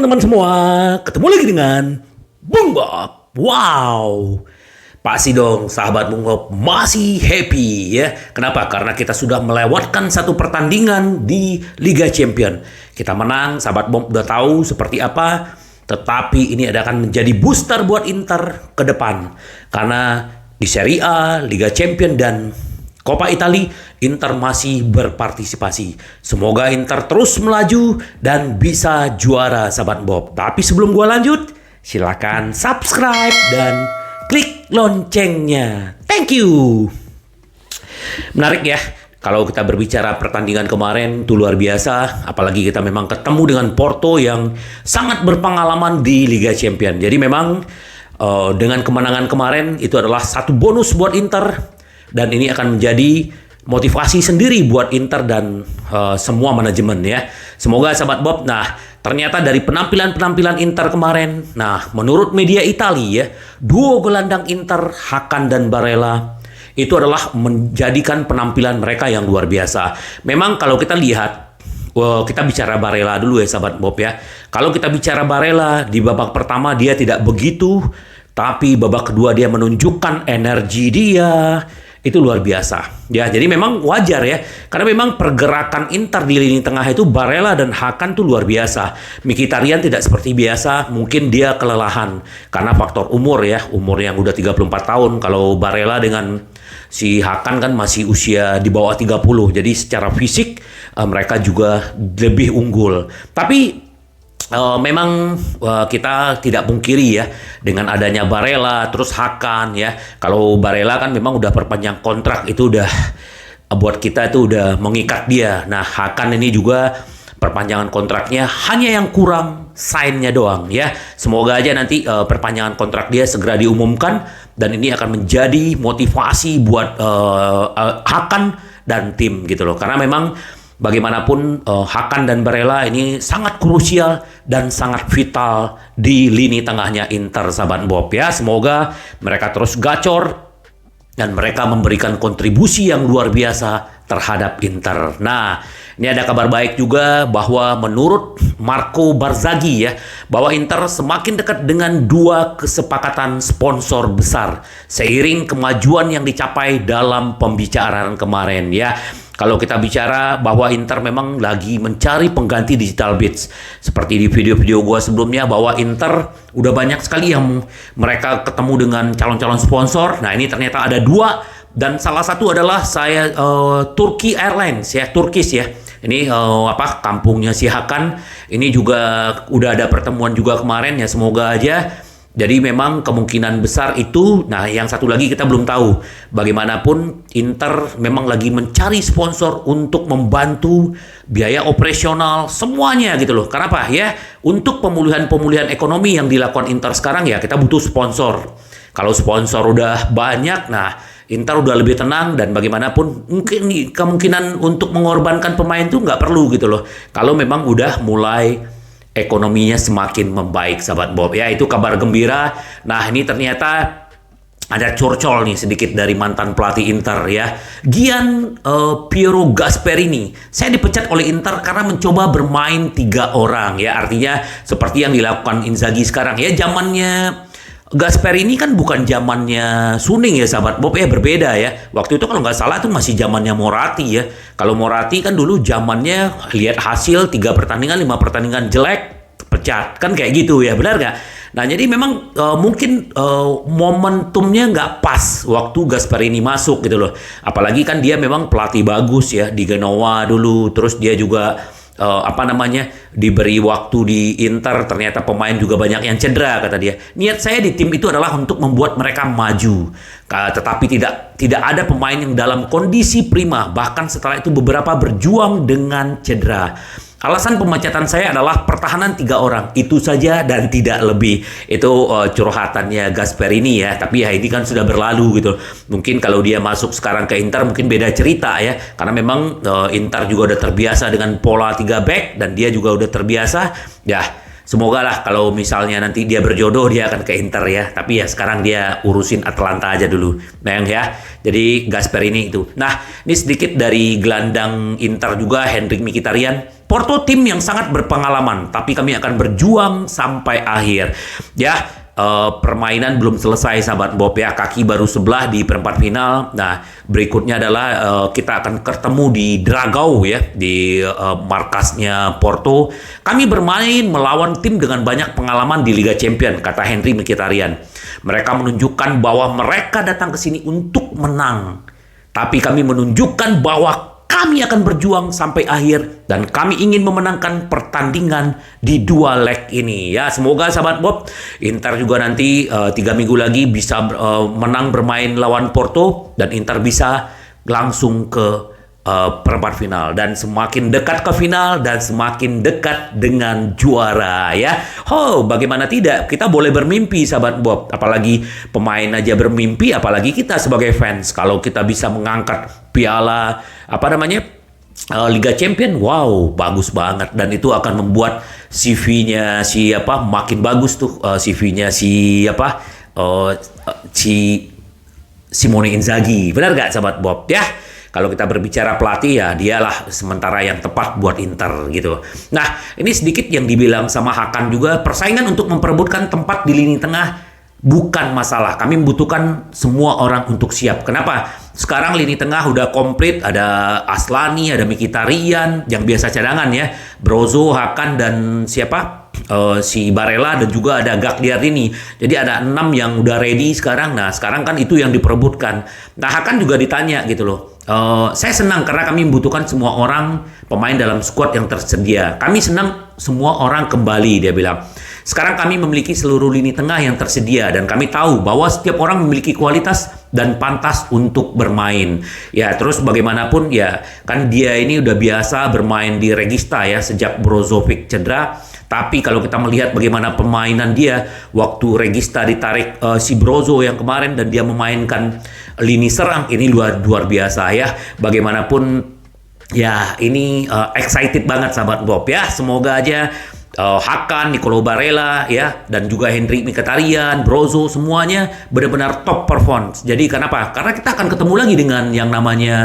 teman-teman semua, ketemu lagi dengan Bung Bob. Wow, pasti dong sahabat Bung Bob masih happy ya. Kenapa? Karena kita sudah melewatkan satu pertandingan di Liga Champion. Kita menang, sahabat Bob udah tahu seperti apa. Tetapi ini akan menjadi booster buat Inter ke depan. Karena di Serie A, Liga Champion dan Coppa Italia, Inter masih berpartisipasi. Semoga Inter terus melaju dan bisa juara, sahabat Bob. Tapi sebelum gua lanjut, silakan subscribe dan klik loncengnya. Thank you. Menarik ya, kalau kita berbicara pertandingan kemarin itu luar biasa. Apalagi kita memang ketemu dengan Porto yang sangat berpengalaman di Liga Champion. Jadi memang dengan kemenangan kemarin itu adalah satu bonus buat Inter. Dan ini akan menjadi motivasi sendiri buat Inter dan semua manajemen ya. Semoga sahabat Bob, nah ternyata dari penampilan-penampilan Inter kemarin, nah menurut media Italia ya, duo gelandang Inter, Hakan dan Barella, itu adalah menjadikan penampilan mereka yang luar biasa. Memang kalau kita lihat, kita bicara Barella dulu ya sahabat Bob ya. Kalau kita bicara Barella, di babak pertama dia tidak begitu, tapi babak kedua dia menunjukkan energi dia. Itu luar biasa. Ya, jadi memang wajar ya. Karena memang pergerakan Inter di lini tengah itu Barella dan Hakan tuh luar biasa. Mkhitaryan tidak seperti biasa, mungkin dia kelelahan karena faktor umur ya. Umur yang udah 34 tahun. Kalau Barella dengan si Hakan kan masih usia di bawah 30. Jadi secara fisik mereka juga lebih unggul. Tapi memang kita tidak pungkiri ya dengan adanya Barella terus Hakan ya. Kalau Barella kan memang udah perpanjang kontrak, itu udah buat kita itu udah mengikat dia. Nah Hakan ini juga perpanjangan kontraknya, hanya yang kurang sign-nya doang ya. Semoga aja nanti perpanjangan kontrak dia segera diumumkan dan ini akan menjadi motivasi buat Hakan dan tim gitu loh. Karena memang bagaimanapun Hakan dan Barella ini sangat krusial dan sangat vital di lini tengahnya Inter, sahabat Bob ya. Semoga mereka terus gacor dan mereka memberikan kontribusi yang luar biasa terhadap Inter. Nah, ini ada kabar baik juga bahwa menurut Marco Barzaghi ya, bahwa Inter semakin dekat dengan dua kesepakatan sponsor besar seiring kemajuan yang dicapai dalam pembicaraan kemarin ya. Kalau kita bicara bahwa Inter memang lagi mencari pengganti Digital Beats. Seperti di video-video gue sebelumnya bahwa Inter udah banyak sekali yang mereka ketemu dengan calon-calon sponsor. Nah ini ternyata ada dua. Dan salah satu adalah Turki Airlines ya, Turkish ya. Ini kampungnya si Hakan. Ini juga udah ada pertemuan juga kemarin ya, semoga aja. Jadi memang kemungkinan besar itu, nah yang satu lagi kita belum tahu. Bagaimanapun Inter memang lagi mencari sponsor untuk membantu biaya operasional semuanya gitu loh. Kenapa ya? Untuk pemulihan ekonomi yang dilakukan Inter sekarang ya kita butuh sponsor. Kalau sponsor udah banyak, nah Inter udah lebih tenang dan bagaimanapun mungkin kemungkinan untuk mengorbankan pemain tuh nggak perlu gitu loh. Kalau memang udah mulai ekonominya semakin membaik, sahabat Bob ya, itu kabar gembira. Nah ini ternyata ada curcol nih sedikit dari mantan pelatih Inter ya, Piero Gasperini. Saya dipecat oleh Inter karena mencoba bermain 3 orang ya, artinya seperti yang dilakukan Inzaghi sekarang ya. Zamannya Gasperini kan bukan zamannya Suning ya sahabat Bob ya, berbeda ya. Waktu itu kalau nggak salah tuh masih zamannya Moratti ya. Kalau Moratti kan dulu zamannya lihat hasil 3 pertandingan 5 pertandingan jelek pecat kan kayak gitu ya, benar nggak? Nah jadi memang mungkin momentumnya nggak pas waktu Gasperini masuk gitu loh. Apalagi kan dia memang pelatih bagus ya di Genoa dulu, terus dia juga diberi waktu di Inter, ternyata pemain juga banyak yang cedera kata dia. Niat saya di tim itu adalah untuk membuat mereka maju, tetapi tidak ada pemain yang dalam kondisi prima, bahkan setelah itu beberapa berjuang dengan cedera. Alasan pemecatan saya adalah pertahanan 3 orang, itu saja dan tidak lebih. Itu curhatannya Gasperini ya, tapi ya ini kan sudah berlalu gitu. Mungkin kalau dia masuk sekarang ke Inter mungkin beda cerita ya, karena memang Inter juga udah terbiasa dengan pola 3 back dan dia juga udah terbiasa. Ya, semoga lah kalau misalnya nanti dia berjodoh dia akan ke Inter ya, tapi ya sekarang dia urusin Atalanta aja dulu. Nah ya, jadi Gasperini itu. Nah, ini sedikit dari gelandang Inter juga, Henrikh Mkhitaryan. Porto tim yang sangat berpengalaman, tapi kami akan berjuang sampai akhir. Ya, permainan belum selesai sahabat Bob ya, kaki baru sebelah di perempat final. Nah, berikutnya adalah kita akan ketemu di Dragao ya, di markasnya Porto. Kami bermain melawan tim dengan banyak pengalaman di Liga Champions, kata Henry Mkhitaryan. Mereka menunjukkan bahwa mereka datang ke sini untuk menang. Tapi kami menunjukkan bahwa kami akan berjuang sampai akhir dan kami ingin memenangkan pertandingan di 2 leg ini. Ya, semoga sahabat Bob, Inter juga nanti 3 minggu lagi bisa menang bermain lawan Porto dan Inter bisa langsung ke perempat final dan semakin dekat ke final dan semakin dekat dengan juara ya. Oh, bagaimana tidak? Kita boleh bermimpi sahabat Bob. Apalagi pemain aja bermimpi, apalagi kita sebagai fans. Kalau kita bisa mengangkat piala Liga Champion, wow, bagus banget dan itu akan membuat CV-nya makin bagus tuh, CV-nya Simone Inzaghi. Benar gak sahabat Bob ya? Kalau kita berbicara pelatih ya dialah sementara yang tepat buat Inter gitu. Nah, ini sedikit yang dibilang sama Hakan juga, persaingan untuk memperebutkan tempat di lini tengah bukan masalah. Kami membutuhkan semua orang untuk siap. Kenapa? Sekarang lini tengah udah komplit, ada Aslani, ada Mkhitaryan yang biasa cadangan ya, Brozo, Hakan dan si Barella dan juga ada Gagliardini. Jadi ada 6 yang udah ready sekarang. Nah, sekarang kan itu yang diperebutkan. Nah, Hakan juga ditanya gitu loh. Saya senang karena kami membutuhkan semua orang pemain dalam squad yang tersedia. Kami senang semua orang kembali, dia bilang. Sekarang kami memiliki seluruh lini tengah yang tersedia dan kami tahu bahwa setiap orang memiliki kualitas dan pantas untuk bermain. Ya, terus bagaimanapun ya, kan dia ini udah biasa bermain di Regista ya sejak Brozovic cedera. Tapi kalau kita melihat bagaimana permainan dia waktu Regista ditarik si Brozo yang kemarin dan dia memainkan lini serang, ini luar biasa ya. Bagaimanapun ya ini excited banget sahabat Bob ya. Semoga aja Hakan, Nicolo Barella ya dan juga Henry Mkhitaryan, Brozo semuanya benar-benar top performance. Jadi kenapa? Karena kita akan ketemu lagi dengan yang namanya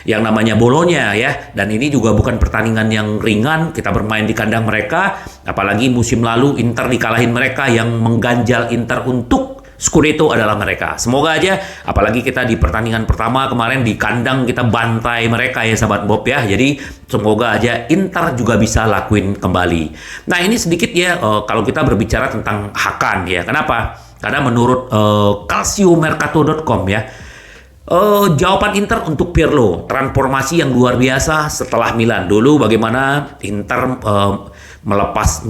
Yang namanya Bologna ya. Dan ini juga bukan pertandingan yang ringan. Kita bermain di kandang mereka, apalagi musim lalu Inter dikalahin mereka, yang mengganjal Inter untuk Scudetto adalah mereka. Semoga aja, apalagi kita di pertandingan pertama kemarin di kandang kita bantai mereka ya sahabat Bob ya. Jadi semoga aja Inter juga bisa lakuin kembali. Nah, ini sedikit ya kalau kita berbicara tentang Hakan ya. Kenapa? Karena menurut calciomercato.com ya, jawaban Inter untuk Pirlo, transformasi yang luar biasa setelah Milan. Dulu bagaimana Inter melepas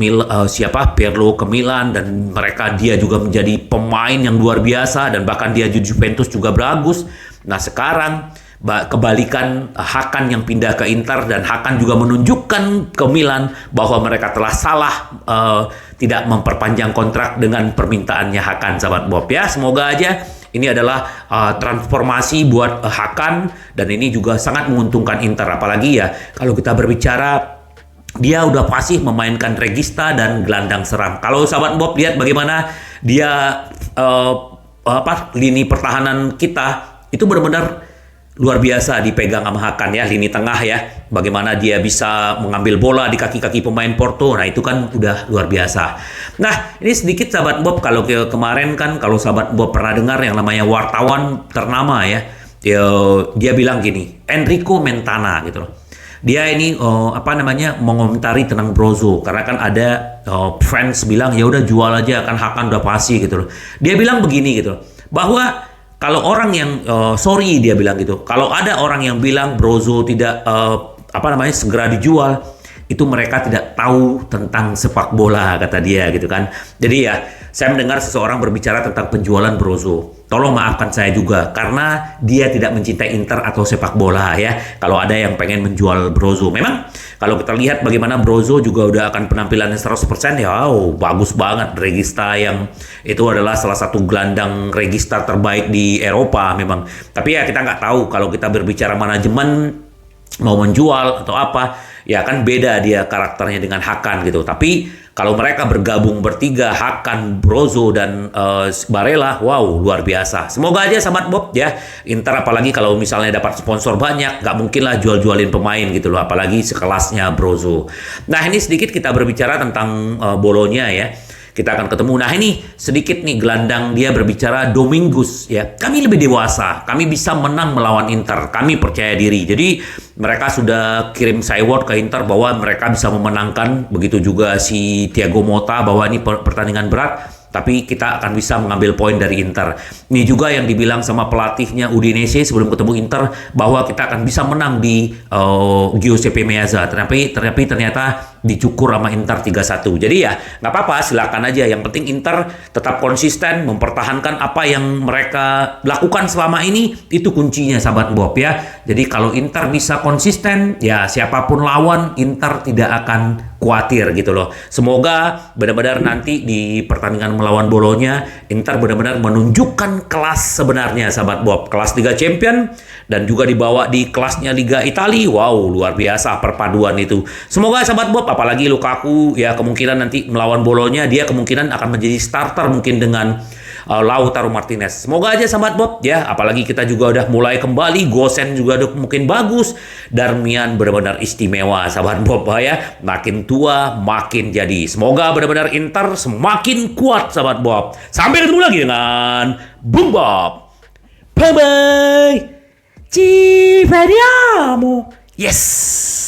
Pirlo ke Milan dan dia juga menjadi pemain yang luar biasa dan bahkan dia di Juventus juga bagus. Nah, sekarang kebalikan, Hakan yang pindah ke Inter dan Hakan juga menunjukkan ke Milan bahwa mereka telah salah tidak memperpanjang kontrak dengan permintaannya Hakan sahabat Bob ya. Semoga aja ini adalah transformasi buat Hakan dan ini juga sangat menguntungkan Inter, apalagi ya kalau kita berbicara dia udah fasih memainkan Regista dan gelandang serang. Kalau sahabat Bob lihat bagaimana dia lini pertahanan kita itu benar-benar luar biasa dipegang sama Hakan ya, lini tengah ya. Bagaimana dia bisa mengambil bola di kaki-kaki pemain Porto. Nah, itu kan udah luar biasa. Nah, ini sedikit sahabat Bob, kalau kemarin kan kalau sahabat Bob pernah dengar yang namanya wartawan ternama ya, dia bilang gini, Enrico Mentana gitu loh. Dia ini mengomentari tentang Brozo karena kan ada fans bilang ya udah jual aja kan Hakan udah pasti gitu loh. Dia bilang begini gitu loh, bahwa kalau orang yang sorry dia bilang gitu, kalau ada orang yang bilang Brozo tidak segera dijual, itu mereka tidak tahu tentang sepak bola, kata dia gitu kan. Jadi ya saya mendengar seseorang berbicara tentang penjualan Brozo. Tolong maafkan saya juga karena dia tidak mencintai Inter atau sepak bola ya. Kalau ada yang pengen menjual Brozo, memang kalau kita lihat bagaimana Brozo juga udah akan penampilannya 100% ya, bagus banget. Regista yang itu adalah salah satu gelandang Regista terbaik di Eropa memang. Tapi ya kita nggak tahu kalau kita berbicara manajemen mau menjual atau apa. ya kan beda dia karakternya dengan Hakan gitu. Tapi kalau mereka bergabung bertiga, Hakan, Brozo, dan Barella, wow, luar biasa. Semoga aja sahabat Bob ya, Inter apalagi kalau misalnya dapat sponsor banyak, nggak mungkin lah jual-jualin pemain gitu loh, apalagi sekelasnya Brozo. Nah ini sedikit kita berbicara tentang Bolonya ya. Kita akan ketemu. Nah ini sedikit nih gelandang dia berbicara Domingos ya. Kami lebih dewasa, kami bisa menang melawan Inter. Kami percaya diri. Jadi mereka sudah kirim Sayward ke Inter bahwa mereka bisa memenangkan. Begitu juga si Thiago Motta bahwa ini pertandingan berat. Tapi kita akan bisa mengambil poin dari Inter. Ini juga yang dibilang sama pelatihnya Udinese sebelum ketemu Inter bahwa kita akan bisa menang di Giuseppe Meazza. Tapi ternyata dicukur sama Inter 3-1. Jadi ya nggak apa-apa, silakan aja. Yang penting Inter tetap konsisten mempertahankan apa yang mereka lakukan selama ini. Itu kuncinya sahabat Bob ya. Jadi kalau Inter bisa konsisten, ya siapapun lawan Inter tidak akan khawatir gitu loh. Semoga benar-benar nanti di pertandingan melawan Bolonya Inter benar-benar menunjukkan kelas sebenarnya sahabat Bob, kelas Liga Champion dan juga dibawa di kelasnya Liga Italia. Wow, luar biasa perpaduan itu. Semoga sahabat Bob, apalagi Lukaku ya kemungkinan nanti melawan Bolonya dia kemungkinan akan menjadi starter mungkin dengan Lautaro Martinez. Semoga aja sahabat Bob ya, apalagi kita juga udah mulai kembali, Gosen juga udah mungkin bagus, Darmian benar-benar istimewa sahabat Bob ya, makin tua makin jadi. Semoga benar-benar Inter semakin kuat sahabat Bob. Sampai ketemu lagi dengan Bung Bob. Bye bye. Ci vediamo. Yes.